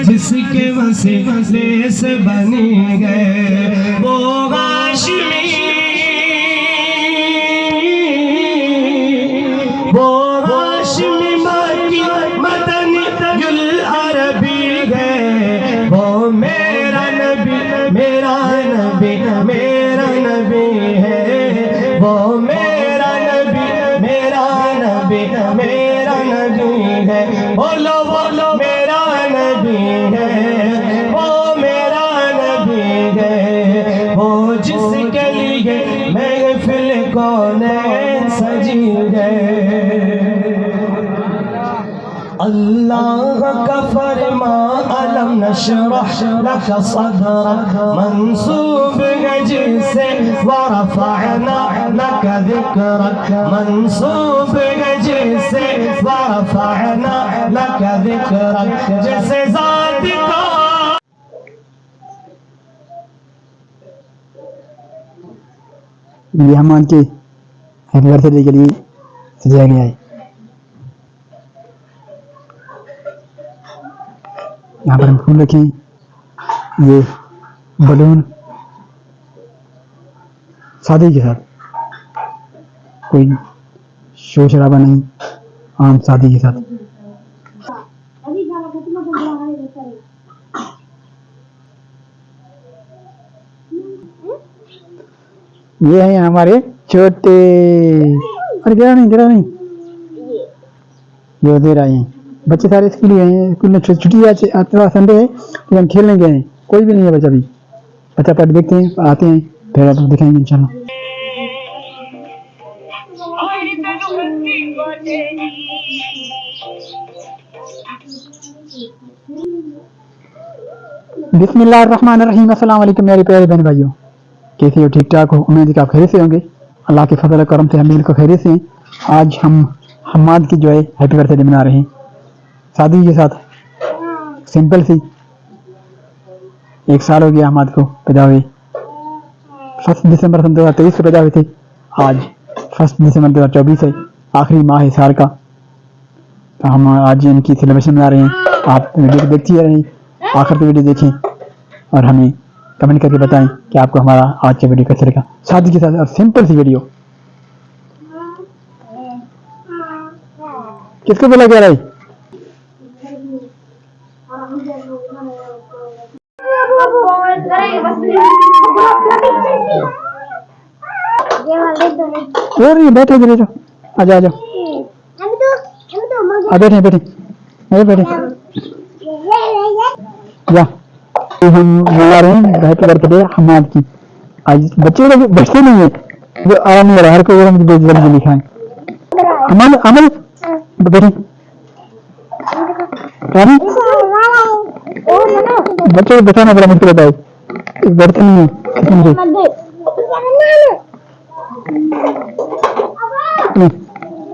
जिसके वसीले से बनी गए वो हाशमी, वो हाशमी मक्की मदनी युल अरबी है। वो मेरा नबी मेरा नबी मेरा नबी है। वो मेरा नबी मेरा नबी मेरा नबी है। बोलो बोलो मेरा नबी है। वो मेरा नबी है। वो जिसके लिए महफिल कौनैन सजी है। अल्लाह का फरमा अलम नशरह लक सदरक मंसूब है जिसे वरफ़अना लक ज़िक्रक मंसूब है जिसे वरफ़अना लक ज़िक्रक जैसे ज़ात का। ये हमान के हैप्पी बर्थडे के लिए सजाया गया है। यहाँ पर हम फूल रखे हैं, ये बलून शादी के साथ, कोई शोर शराबा नहीं, आम शादी के साथ। ये हैं हमारे छोटे, अरे गिरा नहीं ये दे रहे हैं। बच्चे सारे स्कूल गए हैं, स्कूल में छुट्टी है, आज संडे है तो हम खेलने गए हैं, कोई भी नहीं है बच्चा भी। बच्चा पढ़ देखते हैं, आते हैं, फिर आप दिखाएंगे इंशाल्लाह। बिस्मिल्लाहिर्रहमानिर्रहीम। अस्सलाम वालेकुम मेरे प्यारे बहन भाइयों, कैसे हो? ठीक ठाक हो? उम्मीद है कि आप खैरियत से होंगे। अल्लाह के फजल करम से हम बिल्कुल खैरियत से हैं। आज हम हम्माद की जो है हैप्पी बर्थडे मना रहे हैं शादी के साथ, सिंपल सी। 1 साल हो गया हम्माद को पैदा हुए। 1 दिसंबर 2023 को पैदा हुए थे। आज 1 दिसंबर 2024 है, आखिरी माह है साल का। तो हम आज इनकी सेलिब्रेशन मना रहे हैं। आप वीडियो को देखते रहें, आखिर तक वीडियो देखें और हमें कमेंट करके बताएं कि आपको हमारा आज का वीडियो कैसा लगा। शादी के साथ और सिंपल सी वीडियो। किसको बोला कह रहा है? बैठे गिरे जो, आजा आजा, बैठे बैठे बैठे जा। हम मना रहे हैं हैप्पी बर्थडे हम्माद की। आज बच्चे लोग बैठते नहीं है, जो आराम नहीं रहा, हर कोई जल्दी लिखा है। अमल अमल बैठे बच्चे को बैठाना बड़ा मुश्किल होता है, बैठते नहीं है किस्म से।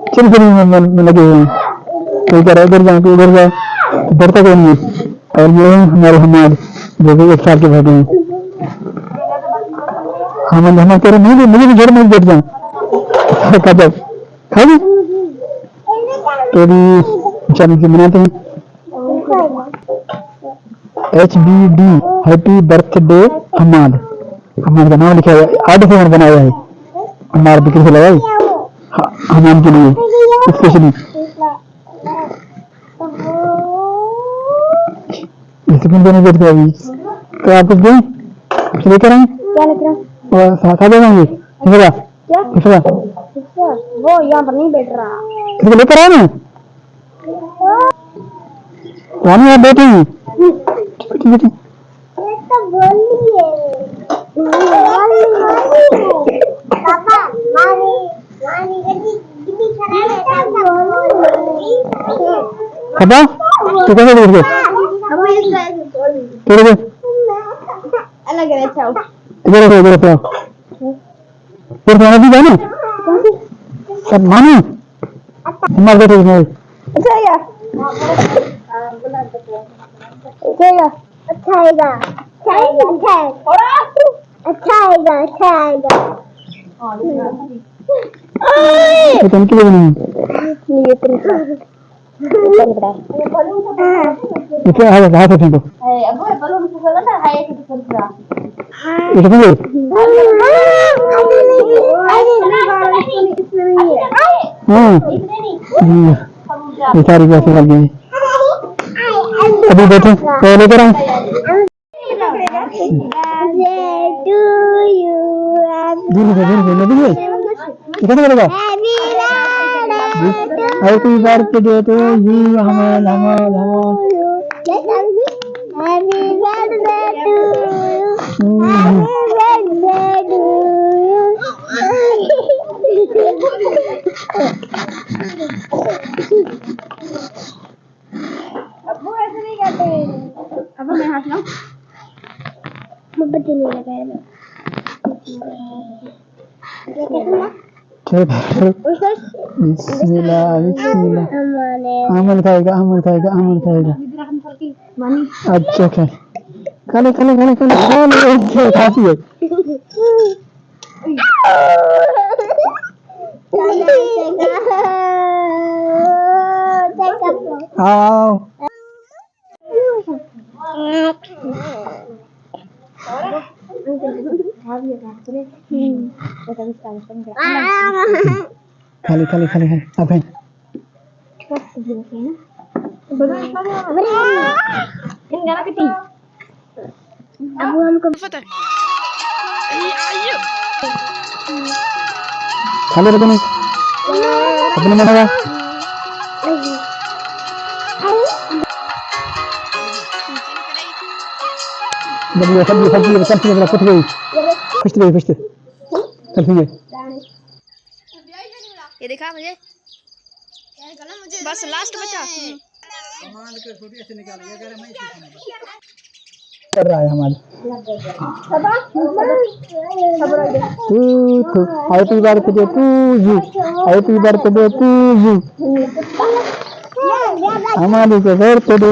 चल फिर लगे हुए हैं, कोई कह रहा है इधर जाए कोई उधर जाए, बैठता कोई नहीं है। और ये हमारे हम्माद जो भी 1 साल के बैठे हैं। हम कह रहे नहीं, मुझे भी घर में बैठ जाऊँ खाएगी तो भी चल मनाते हैं। HBD happy birthday Hammad, Hammad का नाम लिखा है, 8 से बनाया है हमारे बिक्री से लगाई हम्माद के लिए स्पेशली। स्कूल तो नहीं बैठते अभी, तो आप कुछ दें लेकर आए क्या लेकर और साथ आ जाएंगे। क्या वो यहाँ पर नहीं बैठ रहा, इसको लेकर आए ना रानी, आप बैठे हैं बैठे पापा तो कैसे बैठ गए? अलग है, अच्छा इधर पे फिर खाना भी जाना सब मानो हमारे बैठे हैं। अच्छा है अच्छा आएगा तुम के लिए नहीं itu ada bahasa itu itu dulu ये सारी कैसे कर गई अभी बैठो तो लेकर आऊं धीरे से धीरे कितना करेगा हैप्पी बर्थडे टू यू हमाल हमाल हमाल हैप्पी बर्थडे टू यू अब्बू ऐसे नहीं कहते अब मैं हाथ लाऊं मोमबत्ती नहीं लगाया मैं ये कहते ना बिस्मिल्लाह बिस्मिल्लाह अमल खाएगा अच्छा अच्छा खाले काफी है आओ खाली अब है अब हमको खाली रखो नहीं अपने मन लगा सब कुछ गई ये देखा मुझे बस लास्ट बचा कर रहा है हमारा हैप्पी बर्थडे टू यू हमारे को बर्थडे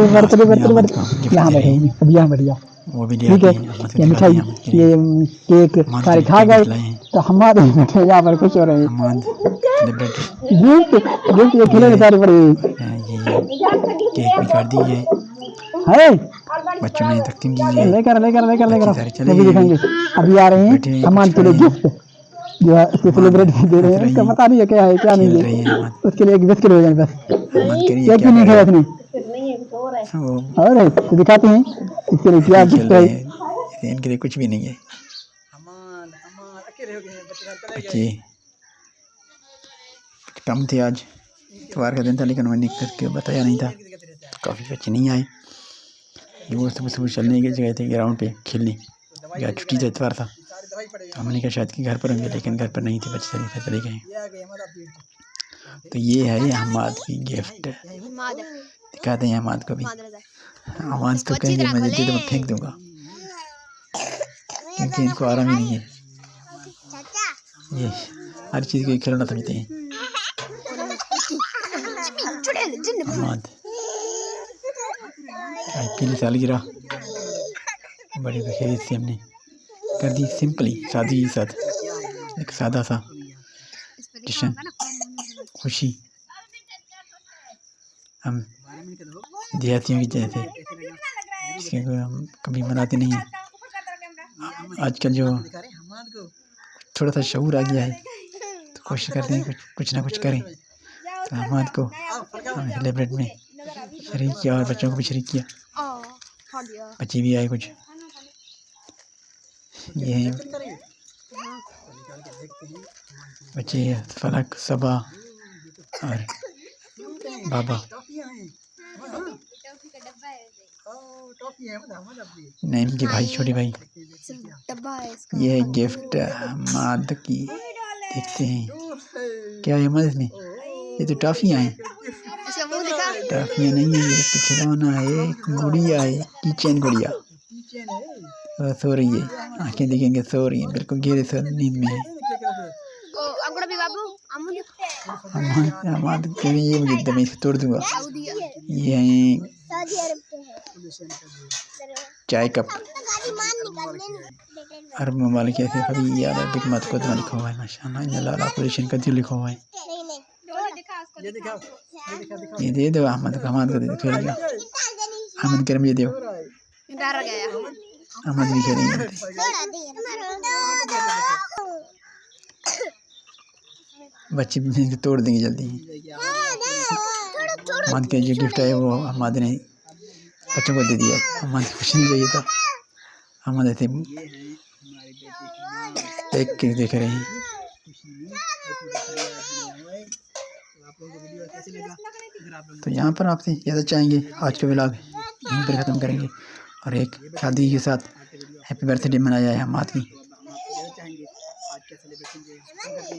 यहाँ बैठे अब यहाँ बढ़िया वो भी ठीक है ये मिठाई ये केक सारे खा गए तो हमारे बैठे यहाँ पर खुश हो रहे हैं गिफ्ट ये खिले सारे बड़े केक भी कर दीजिए है बच्चों ने तकसीम कीजिए लेकर सारे चले अभी दिखाएंगे अभी आ रहे हैं हमारे के लिए गिफ्ट जो है इसको सेलिब्रेट दे रहे हैं उसका पता नहीं है क्या है क्या नहीं है उसके लिए एक बिस्किट हो जाए बस क्या क्यों नहीं खाया उसने और तो दिखाते हैं इसके लिए क्या गिफ्ट है इनके लिए कुछ भी नहीं है बच्चे कम थे आज इतवार का दिन था लेकिन मैंने करके बताया नहीं था तो काफ़ी बच्चे नहीं आए वो सुबह चलने की जगह थे ग्राउंड पे खेलने या छुट्टी था इतवार था तो हमने कहा शायद कि घर पर होंगे लेकिन घर पर नहीं थे बच्चे चले गए तो ये है हमाद की गिफ्ट दिखाते हैं हमाद को भी आवाज़ तो कहेंगे मैं दे तो मैं फेंक दूंगा क्योंकि इनको आराम ही नहीं है ये हर चीज़ को खिलौना समझते हैं हमाद पहली सालगिरह बड़े बखैरियत से हमने कर दी सिंपली सादी के साथ एक सादा सा जश्न खुशी हम देहातियों की जैसे इसके हम कभी मनाते नहीं हैं आजकल जो थोड़ा सा शऊर आ गया है तो कोशिश करते हैं कुछ ना कुछ करें तो हमाद को हमने सेलिब्रेट में शरीक किया और बच्चों को भी शरीक किया बच्चे भी आए कुछ ये हैं बच्चे फलक सबा और बाबा नईम के भाई छोटे भाई ये है गिफ्ट माद की देखते हैं क्या है मदद में ये तो टॉफियाँ हैं टॉफियाँ नहीं है ये खिलौना है गुड़िया है किचन गुड़िया सो रही है आंखें देखेंगे सो रही है बिल्कुल गहरे सो नींद में है ये मुझे एकदम इसको तोड़ दूंगा ये है चाय कप हर मोबाइल के ऐसे कभी याद है बिकमत को तो लिखा हुआ है माशाल्लाह इन लाला पोजीशन का दिल लिखा हुआ है ये दे दो अहमद को, अहमद को दे दो, खेलेगा। अहमद करम ये दो, डर गया। अहमद भी खेलेंगे। बच्चे भी तोड़ देंगे जल्दी। अहमद के जो गिफ्ट है वो अहमद ने बच्चों को दे दिया है। अहमद कुछ नहीं चाहिए था। अहमद ऐसे देख के देख रहे हैं। तो यहाँ पर आपसे ज़्यादा चाहेंगे आज का व्लॉग यहीं पर ख़त्म करेंगे और एक शादी के साथ हैप्पी बर्थडे मनाया है अहमद की।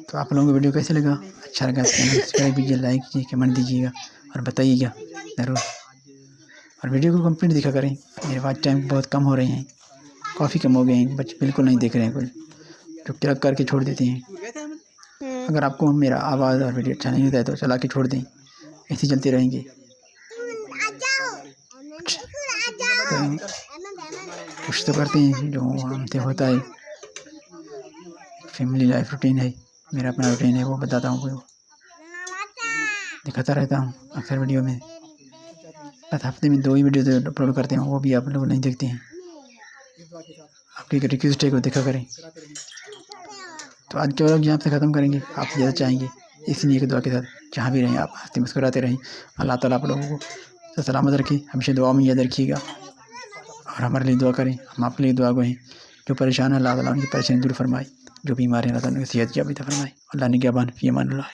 तो आप लोगों को वीडियो कैसे लगा? अच्छा लगा चैनल सब्सक्राइब कीजिए, लाइक कीजिए, कमेंट दीजिएगा और बताइएगा ज़रूर। और वीडियो को कंप्लीट देखा करें। मेरे वॉच टाइम बहुत कम हो रहे हैं, काफ़ी कम हो गए हैं, बच्चे बिल्कुल नहीं देख रहे हैं, कुछ टुक टक करके छोड़ देते हैं। अगर आपको मेरा आवाज़ और वीडियो अच्छा नहीं होता है तो चला के छोड़ दें, ऐसे चलते रहेंगे। तो कुछ तो करते हैं जो हमसे होता है, फैमिली लाइफ रूटीन है, मेरा अपना रूटीन है, वो बताता हूँ, वो दिखाता रहता हूँ अक्सर वीडियो में। बस हफ्ते में 2 ही वीडियो तो अपलोड करते हैं, वो भी आप लोग नहीं देखते हैं। आपकी रिक्वेस्ट है को देखा करें। तो आज के व्लॉग यहाँ से ख़त्म करेंगे। आप ज़्यादा चाहेंगे इसलिए दुआ के साथ जहाँ भी रहें आप हंसते मुस्कुराते रहें। अल्लाह ताला आप लोगों को तो सलामत रखें, हमेशा दुआ में याद रखिएगा और हमारे लिए दुआ करें। हम आपके लिए दुआ गए हैं। जो परेशान है अल्लाह ताला उनकी परेशानी दूर फरमाए, जो बीमार है अल्लाह ताला उनकी सेहत की अता फरमाए। अल्लाह निगहबान, फी अमान अल्लाह।